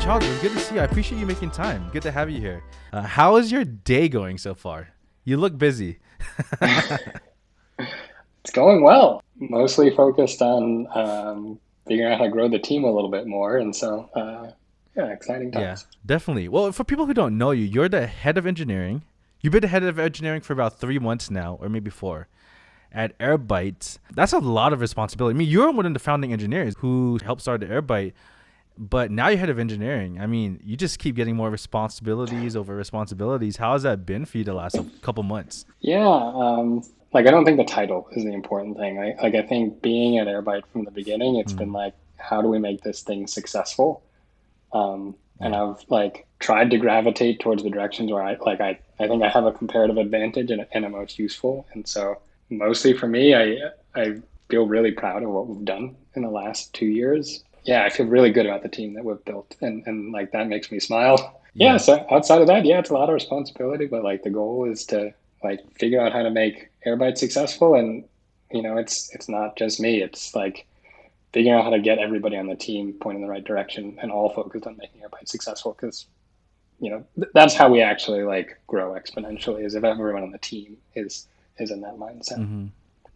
Charles, it's good to see you. I appreciate you making time. Good to have you here. How is your day going so far? You look busy. It's going well. Mostly focused on figuring out how to grow the team a little bit more, and yeah, exciting Yeah, times. definitely. Well, for people who don't know you, you're the head of engineering. You've been the head of engineering for about 3 months now, or maybe four, at Airbyte. That's a lot of responsibility. I mean, you're one of the founding engineers who helped start the Airbyte, but now you're head of engineering. I mean, you just keep getting more responsibilities over responsibilities. How has that been for you the last couple months? Yeah, like I don't think the title is the important thing. I think being at Airbyte from the beginning, it's been Mm, like, how do we make this thing successful? And yeah. I've like tried to gravitate towards the directions where I think I have a comparative advantage and I'm most useful. And so mostly for me, I feel really proud of what we've done in the last 2 years. Yeah, I feel really good about the team that we've built, and like that makes me smile. Yeah, Yeah. so outside of that, yeah, it's a lot of responsibility, but like the goal is to like figure out how to make Airbyte successful. And it's not just me. It's like figuring out how to get everybody on the team pointing in the right direction and all focused on making Airbyte successful, because that's how we actually like grow exponentially, is if everyone on the team is in that mindset. hmm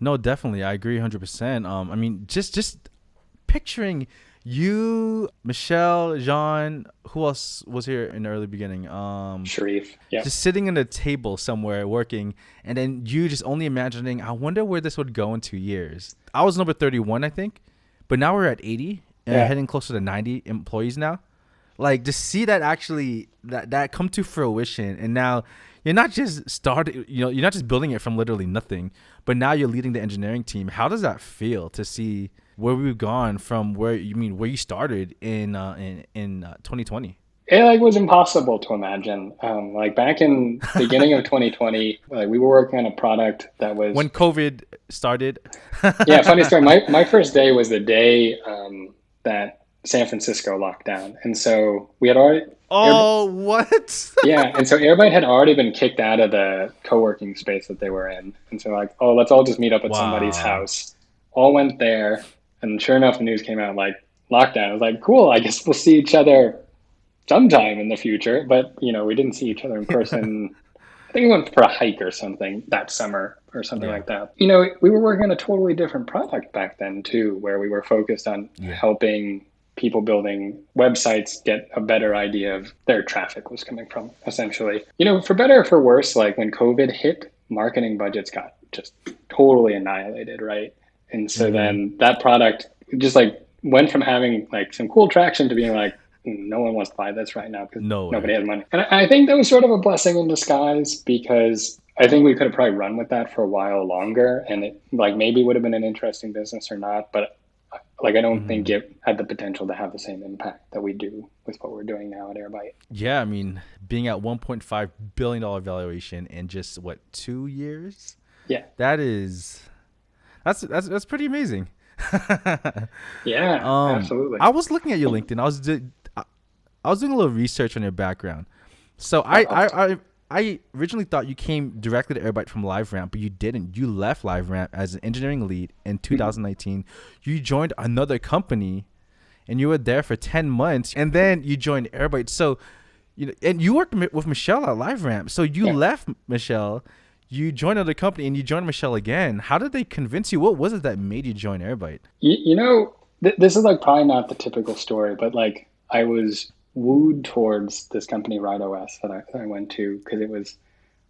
No, definitely. I agree 100%. I mean, just picturing you, Michelle, Jean, who else was here in the early beginning? Sharif, yeah. Just sitting at a table somewhere working, and then you just only imagining, I wonder where this would go in 2 years. I was number 31, I think, but now we're at 80 and Yeah. heading closer to 90 employees now. Like, just see that actually that come to fruition, and now you're not just started, you're not just building it from literally nothing, but now you're leading the engineering team. How does that feel to see where we've gone from where you started in 2020 It like was impossible to imagine. Like back in beginning of 2020, like we were working on a product that was, when COVID started? yeah, funny story. My first day was the day that San Francisco locked down. And so we had already Air, Oh, what? yeah, and so Airbyte had already been kicked out of the co-working space that they were in. And so like, oh, let's all just meet up at somebody's Wow. house. All went there, and sure enough, the news came out like lockdown. I was like, cool, I guess we'll see each other sometime in the future. But we didn't see each other in person. I think we went for a hike or something that summer or something Yeah. like that. We were working on a totally different product back then too, where we were focused on Yeah. helping people building websites get a better idea of their traffic was coming from, essentially. For better or for worse, like when COVID hit, marketing budgets got just totally annihilated, right? And so Mm-hmm. then that product just like went from having like some cool traction to being like, no one wants to buy this right now because No way. nobody has money. And I think that was sort of a blessing in disguise, because I think we could have probably run with that for a while longer, and it like maybe would have been an interesting business or not. But like I don't think Mm-hmm. it had the potential to have the same impact that we do with what we're doing now at Airbyte. Yeah, I mean, being at $1.5 billion valuation in just what, 2 years? Yeah, That is that's pretty amazing. yeah, um, absolutely. I was looking at your LinkedIn. I was doing a little research on your background. So Oh, I originally thought you came directly to Airbyte from LiveRamp, but you didn't. You left LiveRamp as an engineering lead in mhm. 2019. You joined another company, and you were there for 10 months, and then you joined Airbyte. So, and you worked with Michelle at LiveRamp. So you Yeah. left Michelle, you joined another company, and you joined Michelle again. How did they convince you? What was it that made you join Airbyte? This is like probably not the typical story, but like I was wooed towards this company, Ride OS, that I went to, because it was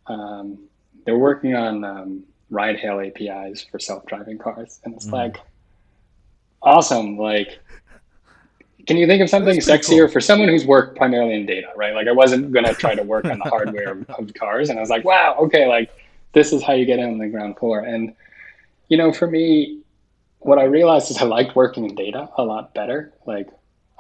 um, they're working on ride hail APIs for self-driving cars, and it's Mm. like awesome. Like, can you think of That's something pretty sexier cool. for someone who's worked primarily in data, right? Like, I wasn't gonna try to work on the hardware of cars, and I was like, wow, okay, like this is how you get in on the ground floor. And for me, what I realized is I liked working in data a lot better. Like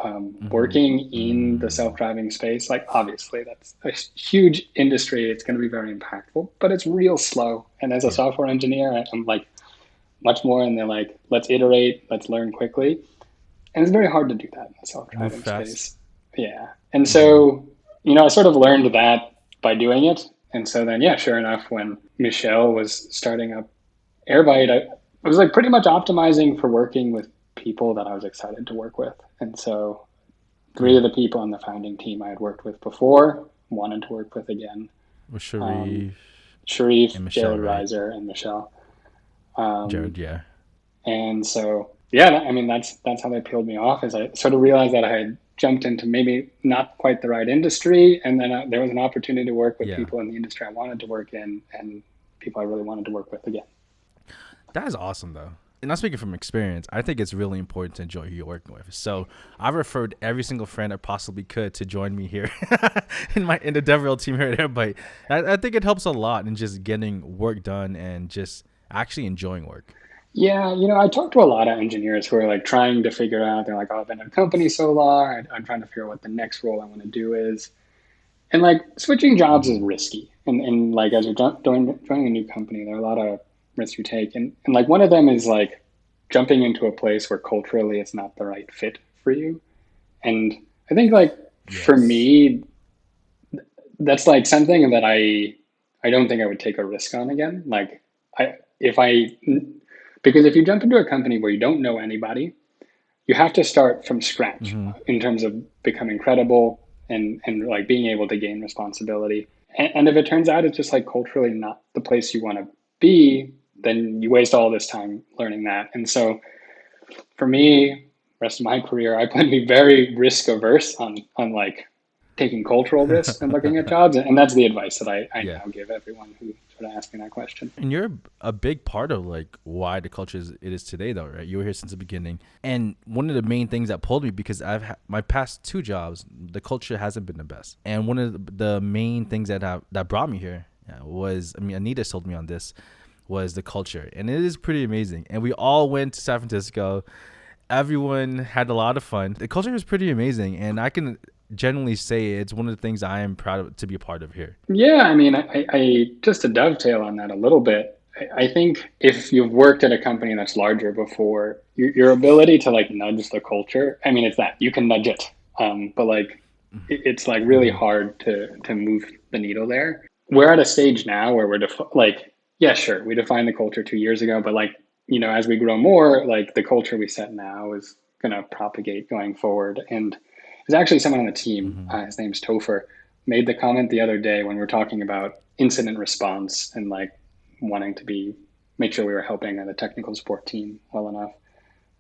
Mm-hmm. working in the Mm. self-driving space, like obviously that's a huge industry. It's going to be very impactful, but it's real slow. And as a Yeah. software engineer, I'm like much more in the like, let's iterate, let's learn quickly. And it's very hard to do that in the Move self-driving fast. space. Yeah. And Mm-hmm. so, I sort of learned that by doing it. And so then, yeah, sure enough, when Michelle was starting up Airbyte, I was like pretty much optimizing for working with people that I was excited to work with. And so Three of the people on the founding team I had worked with before, wanted to work with again. With Um, Sharif Sharif, and Michelle, Jared right? Reiser, and Michelle. Jared, Um, yeah. and so, yeah, I mean, that's how they peeled me off. Is I sort of realized that I had jumped into maybe not quite the right industry, and then there was an opportunity to work with Yeah. people in the industry I wanted to work in, and people I really wanted to work with again. That is awesome, though. And I'm speaking from experience. I think it's really important to enjoy who you're working with. So I referred every single friend I possibly could to join me here in the DevRel team here at Airbyte. I think it helps a lot in just getting work done and just actually enjoying work. Yeah, I talked to a lot of engineers who are like trying to figure out. They're like, "Oh, I've been at a company so long. I'm trying to figure out what the next role I want to do is." And like switching jobs is Mm-hmm. risky. And like as you're joining a new company, there are a lot of risks you take. And like one of them is like jumping into a place where culturally it's not the right fit for you. And I think like for Yes. me, that's like something that I don't think I would take a risk on again. Like I if I because if you jump into a company where you don't know anybody, you have to start from scratch Mm-hmm. in terms of becoming credible and like being able to gain responsibility. And if it turns out it's just like culturally not the place you want to be, then you waste all this time learning that. And so for me, rest of my career, I plan to be very risk averse on like taking cultural risks and looking at jobs. And that's the advice that I Yeah. now give everyone who sort of asks me that question. And you're a big part of like why the culture it is today, though, right? You were here since the beginning, and one of the main things that pulled me because my past two jobs, the culture hasn't been the best, and one of the main things that brought me here was, I mean, Anita sold me on this, was the culture, and it is pretty amazing. And we all went to San Francisco. Everyone had a lot of fun. The culture is pretty amazing, and I can generally say it's one of the things I am proud of to be a part of here. Yeah, I mean, I just to dovetail on that a little bit, I think if you've worked at a company that's larger before, your ability to like nudge the culture, I mean, it's that you can nudge it, but like it's like really Mm-hmm. hard to move the needle there. We're at a stage now where like, yeah, sure, we defined the culture 2 years ago, but like, as we grow more, like the culture we set now is going to propagate going forward. And there's actually someone on the team, Mm-hmm. his name's Topher, made the comment the other day when we were talking about incident response and like wanting to make sure we were helping the technical support team well enough.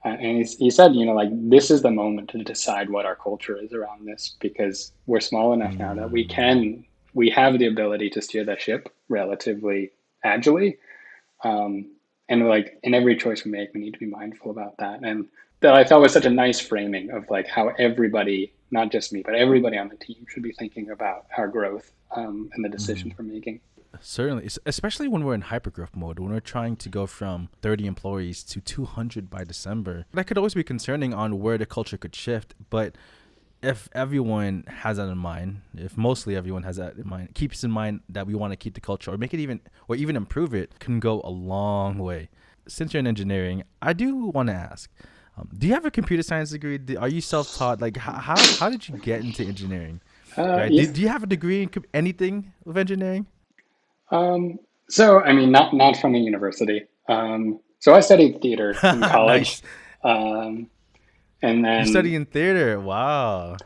And he said, like this is the moment to decide what our culture is around this because we're small enough now that Mm. we have the ability to steer the ship relatively agilely. Um, and like in every choice we make, we need to be mindful about that. And that I thought was such a nice framing of like how everybody, not just me, but everybody on the team should be thinking about our growth and the Mm-hmm. decisions we're making. Certainly, especially when we're in hypergrowth mode, when we're trying to go from 30 employees to 200 by December. That could always be concerning on where the culture could shift. But if everyone has that in mind, if mostly everyone has that in mind, keeps in mind that we want to keep the culture or make it even improve it, can go a long way. Since you're in engineering, I do want to ask, do you have a computer science degree? Are you self-taught? Like, how did you get into engineering? Right? Yeah. Do you have a degree in anything with engineering? Um, so, I mean, not from a university. So I studied theater in college. Nice. Um, and You then, study in theater. Wow.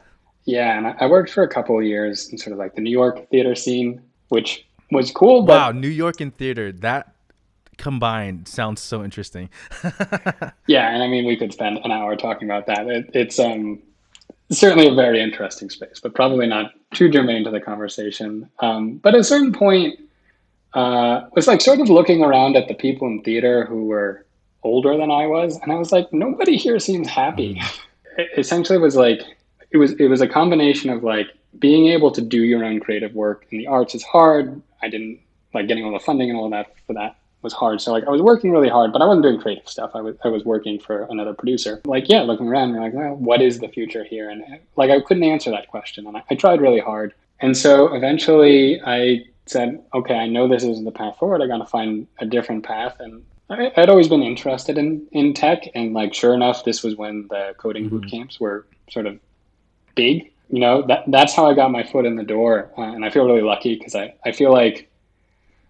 yeah, and I worked for a couple of years in sort of like the New York theater scene, which was cool, Wow. but New York and theater. That combined sounds so interesting. yeah, and I mean, we could spend an hour talking about that. It's certainly a very interesting space, but probably not too germane to the conversation. But at a certain point, was like sort of looking around at the people in theater who were older than I was, and I was like, nobody here seems happy. Mhm. It essentially was like it was a combination of like being able to do your own creative work in the arts is hard. I didn't like getting all the funding and all that for that was hard. So like I was working really hard, but I wasn't doing creative stuff. I was working for another producer. Like yeah, looking around, you're like, well, what is the future here? And like I couldn't answer that question, and I tried really hard. And so eventually I said, okay, I know this isn't the path forward. I got to find a different path. And I'd always been interested in tech. And like, sure enough, this was when the coding boot Mhm. camps were sort of big. That's how I got my foot in the door. And I feel really lucky because I feel like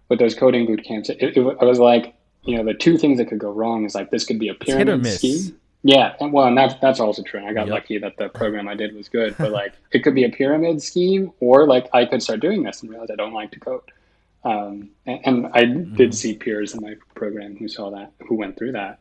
with those coding boot camps, I was like, the two things that could go wrong is like this could be a It's hit or pyramid miss. scheme. Yeah, and that's also true. I got Yep. lucky that the program I did was good, but like it could be a pyramid scheme, or like I could start doing this and realize I don't like to code. And I did Hmm. see peers in my program who saw that, who went through that.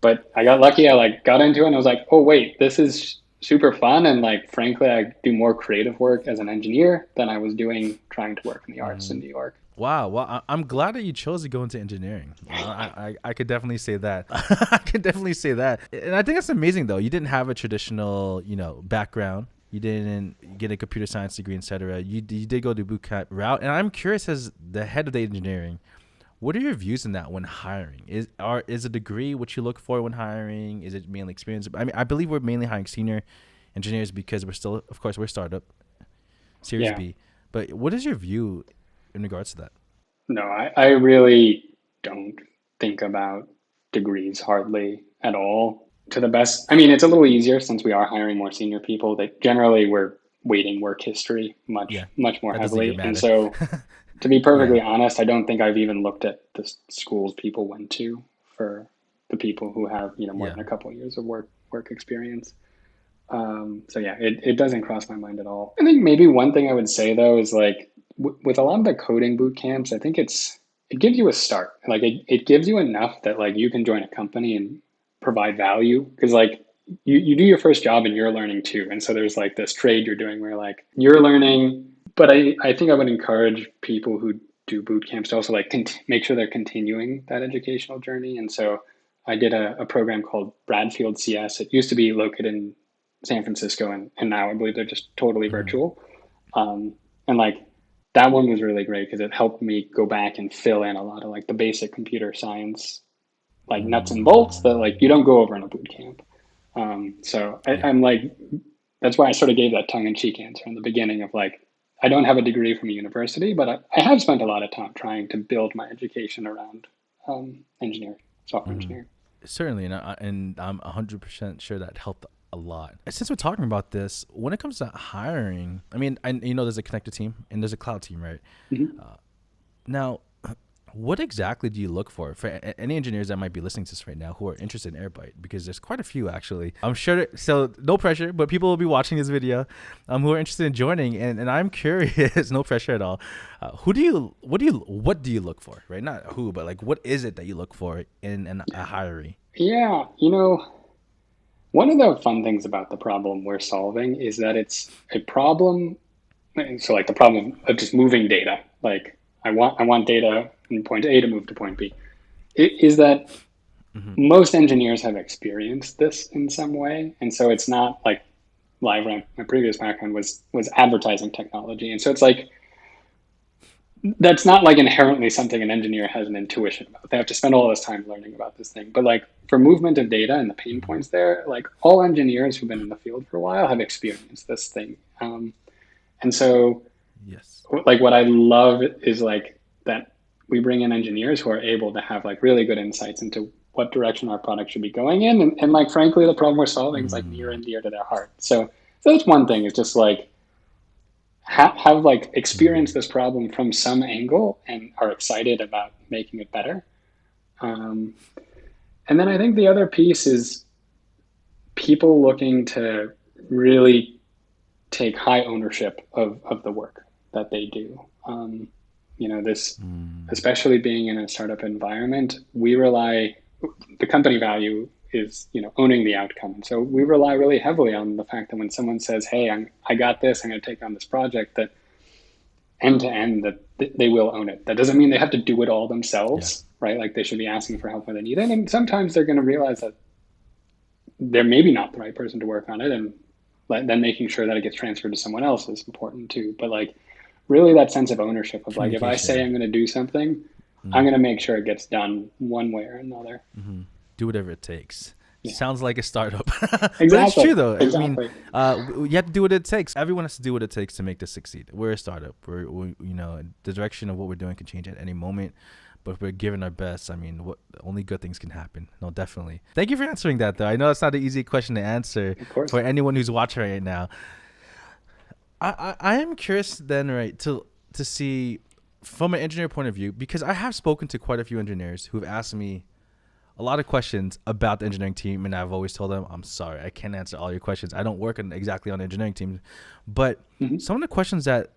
But I got lucky. I like got into it and I was like, oh wait, this is super fun. And like, frankly, I do more creative work as an engineer than I was doing trying to work in the arts in Hmm. New York. Wow. Well, I'm glad that you chose to go into engineering. I could definitely say that. I could definitely say that. And I think that's amazing, though. You didn't have a traditional, background. You didn't get a computer science degree, etc. You did go the boot camp route. And I'm curious, as the head of the engineering, what are your views in that when hiring? Is a degree what you look for when hiring? Is it mainly experience? I mean, I believe we're mainly hiring senior engineers because we're still, of course, we're startup, Series Yeah. B. But what is your view in regards to that? No, I really don't think about degrees hardly at all. To the best, I mean, it's a little easier since we are hiring more senior people. That generally we're weighting work history Yeah, much more that doesn't even heavily. And matter. so, to be Yeah. perfectly honest, I don't think I've even looked at the schools people went to for the people who have more Yeah. than a couple of years of work experience. So yeah, it doesn't cross my mind at all. I think maybe one thing I would say though is like with a lot of the coding boot camps, I think it gives you a start. Like it gives you enough that like you can join a company and provide value because like you do your first job and you're learning too. And so there's like this trade you're doing where like you're learning, but I think I would encourage people who do boot camps to also like make sure they're continuing that educational journey. And so I did a program called Bradfield CS. It used to be located in San Francisco, and now I believe they're just totally Hmm. virtual. And like that one was really great because it helped me go back and fill in a lot of like the basic computer science, like nuts and bolts that like you Mm, don't go over in a boot camp. So yeah. I'm like, that's why I sort of gave that tongue in cheek answer in the beginning of like, I don't have a degree from a university, but I have spent a lot of time trying to build my education around engineering, software Hmm. engineering. Certainly, and I'm 100% sure that helped a lot. Since we're talking about this, when it comes to hiring, I mean, there's a connected team and there's a cloud team, right? Mm-hmm. Now, what exactly do you look for any engineers that might be listening to this right now who are interested in Airbyte? Because there's quite a few actually. I'm sure. So no pressure, but people will be watching this video, who are interested in joining, and I'm curious. No pressure at all. What do you look for? Right, not who, but like what is it that you look for in a hiree? Yeah, one of the fun things about the problem we're solving is that it's a problem. So, like the problem of just moving data, like I want data from point A to move to point B, is that Hmm. most engineers have experienced this in some way, and so it's not like my previous background was advertising technology, and so it's like that's not like inherently something an engineer has an intuition about. They have to spend all this time learning about this thing. But like for movement of data and the pain Hmm. points there, like all engineers who've been in the field for a while have experienced this thing. And so Yes. like what I love is like that we bring in engineers who are able to have like really good insights into what direction our product should be going in. And like frankly, the problem we're solving is like near Mm-hmm. and dear to their heart. So that's one thing is just like have like experienced this problem from some angle and are excited about making it better. Um, and then I think the other piece is people looking to really take high ownership of the work that they do. This, Mm. especially being in a startup environment, the company value is, owning the outcome. And so we rely really heavily on the fact that when someone says, hey, I got this, I'm going to take on this project, that end to end that they will own it. That doesn't mean they have to do it all Yeah. themselves, right? Like they should be asking for help when they need it. And sometimes they're going to realize that they're maybe not the right person to work on it. And then making sure that it gets transferred to someone else is important too. But like really that sense of ownership of like, if I say Communication. I'm going to do something, I'm Mm. going to make sure it gets done one way or another. Hmm. Do whatever it takes. Yeah, Sounds like a startup, but it's exactly. true though. I mean, Exactly. you have to do what it takes. Everyone has to do what it takes to make this succeed. We're a startup. The direction of what we're doing can change at any moment, but if we're giving our best, I mean, what only good things can happen. No, definitely. Thank you for answering that though. I know it's not an easy question to answer Of course. for anyone who's watching right now. I am curious then, right, to see from an engineer point of view, because I have spoken to quite a few engineers who've asked me, a lot of questions about the engineering team, and I've always told them, I'm sorry, I can't answer all your questions. I don't work exactly on the engineering team. But Hmm. some of the questions that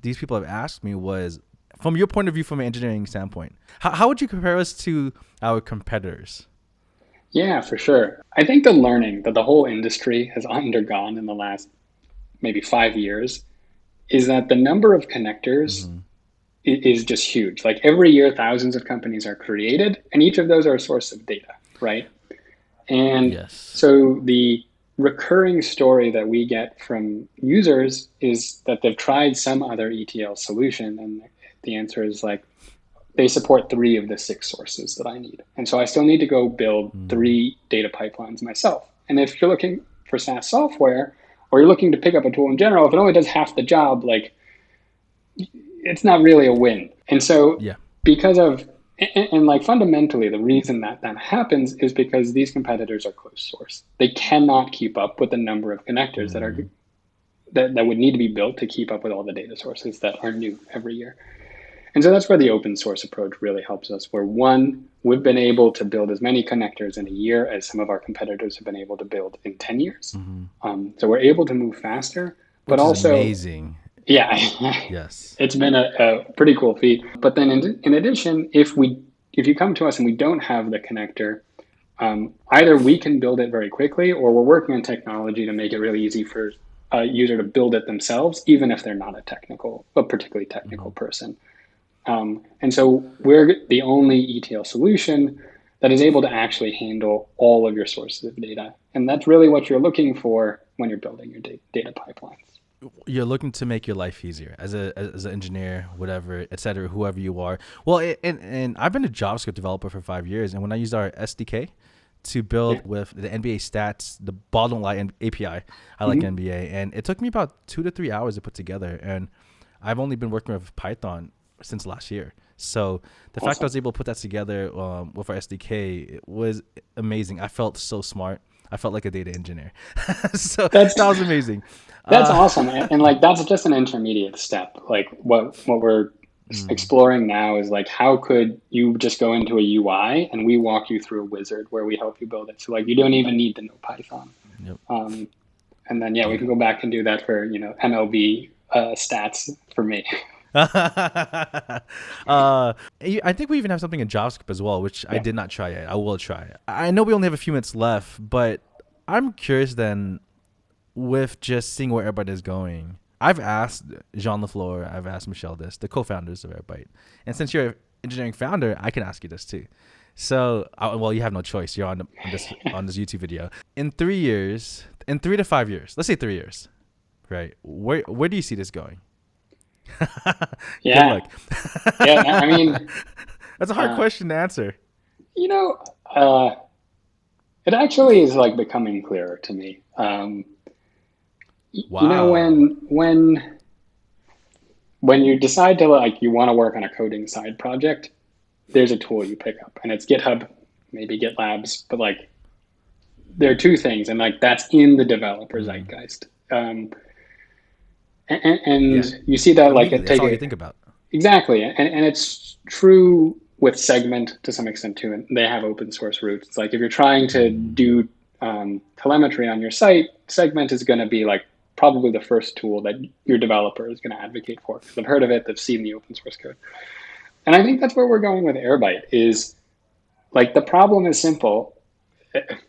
these people have asked me was, from your point of view, from an engineering standpoint, how would you compare us to our competitors? Yeah, for sure. I think the learning that the whole industry has undergone in the last maybe 5 years is that the number of connectors Mm-hmm. is just huge. Like every year, thousands of companies are created, and each of those are a source of data, right? And Yes. so the recurring story that we get from users is that they've tried some other ETL solution, and the answer is like they support three of the six sources that I need. And so I still need to go build Mm-hmm. three data pipelines myself. And if you're looking for SaaS software or you're looking to pick up a tool in general, if it only does half the job, like it's not really a win. And so Yeah. because of and like fundamentally the reason that that happens is because these competitors are closed source. They cannot keep up with the number of connectors Mm-hmm. that would need to be built to keep up with all the data sources that are new every year. And so that's where the open source approach really helps us, where one, we've been able to build as many connectors in a year as some of our competitors have been able to build in 10 years. Mm-hmm. So we're able to move faster, but Which is also, amazing. yeah, Yes. it's been a pretty cool feat. But then in addition, if you come to us and we don't have the connector, either we can build it very quickly or we're working on technology to make it really easy for a user to build it themselves, even if they're not a particularly Mm-hmm. technical person. And so we're the only ETL solution that is able to actually handle all of your sources of data. And that's really what you're looking for when you're building your data pipelines. You're looking to make your life easier as an engineer, whatever, et cetera, whoever you are. Well, and I've been a JavaScript developer for 5 years, and when I used our SDK to Yeah. build with the NBA stats, the bottom line API, I like Mm-hmm. NBA, and it took me about 2 to 3 hours to put together. And I've only been working with Python since last year. So the fact I Awesome. was able to put that together with our SDK, it was amazing. I felt so smart. I felt like a data engineer. So That's that was amazing. that's Uh, awesome. And like that's just an intermediate step. Like what we're mm, exploring now is like how could you just go into a UI and we walk you through a wizard where we help you build it. So like you don't even need to know Python. yep. Um, and then yeah, we Yeah. can go back and do that for MLB stats for me. I think we even have something in JavaScript as well, which I Yeah. did not try yet. I will try. I know we only have a few minutes left, but I'm curious then with just seeing where Airbyte is going. I've asked Jean Lafleur, I've asked Michelle this, the co-founders of Airbyte, and since you're an engineering founder, I can ask you this too. So, well, you have no choice. You're on this YouTube video. In 3 years, in 3 to 5 years, let's say 3 years, right? Where do you see this going? Good Yeah. luck. Yeah. I mean, That's a hard uh, question to answer. you know, uh, it actually is like becoming clearer to me. Wow. When you decide to like you want to work on a coding side project, there's a tool you pick up, and it's GitHub, maybe GitLabs, but like there are two things, and like that's in the developer Mm, zeitgeist. And yeah. you see that like Immediately, that's all you think about. exactly, and it's true with Segment to some extent too, and they have open source roots. It's like if you're trying to Mm, do telemetry on your site, Segment is going to be like probably the first tool that your developer is going to advocate for because they've heard of it, they've seen the open source code, and I think that's where we're going with Airbyte. Is like the problem is simple,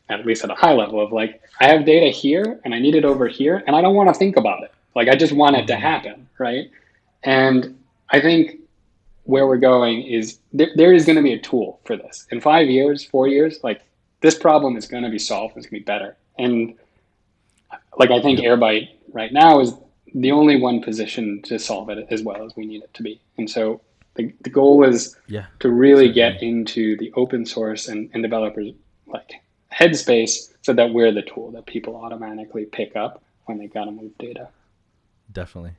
at least at a high level of like I have data here and I need it over here, and I don't want to think about it. Like I just want it to mm-hmm. happen, right? And I think where we're going is there is going to be a tool for this in 5 years, 4 years. Like this problem is going to be solved. It's going to be better. And like I think Yep. Airbyte right now is the only one position to solve it as well as we need it to be. And so the goal is Yeah. to really Certainly. get into the open source and developers like headspace so that we're the tool that people automatically pick up when they got to move data. Definitely.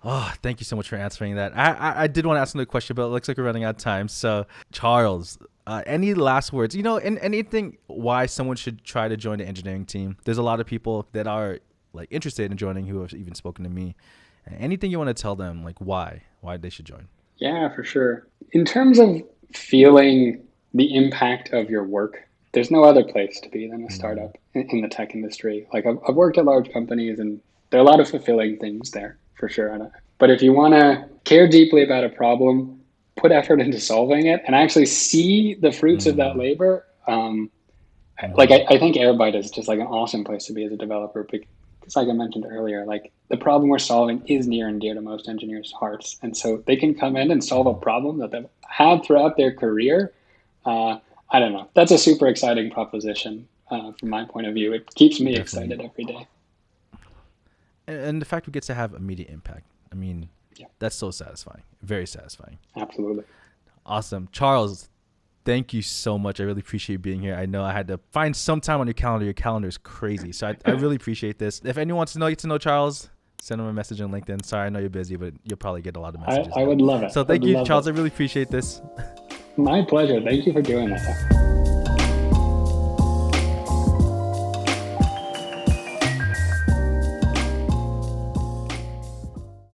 Oh, thank you so much for answering that. I did want to ask another question, but it looks like we're running out of time. So, Charles, any last words? And anything why someone should try to join the engineering team? There's a lot of people that are like interested in joining who have even spoken to me. Anything you want to tell them, like why they should join? Yeah, for sure. In terms of feeling the impact of your work. There's no other place to be than a startup in the tech industry. Like I've worked at large companies, and there are a lot of fulfilling things there for sure. But if you want to care deeply about a problem, put effort into solving it, and actually see the fruits of that labor, like I think Airbyte is just like an awesome place to be as a developer, because like I mentioned earlier, like the problem we're solving is near and dear to most engineers' hearts, and so they can come in and solve a problem that they've had throughout their career. I don't know. That's a super exciting proposition from my point of view. It keeps me Definitely. excited every day. And the fact we get to have immediate impact. I mean, Yeah, that's so satisfying. Very satisfying. absolutely. Awesome. Charles, thank you so much. I really appreciate you being here. I know I had to find some time on your calendar. Your calendar is crazy. So I really appreciate this. If anyone wants to know, get to know Charles, send him a message on LinkedIn. Sorry, I know you're busy, but you'll probably get a lot of messages. I would love it. So thank you, Charles. I really appreciate this. My pleasure. Thank you for doing that.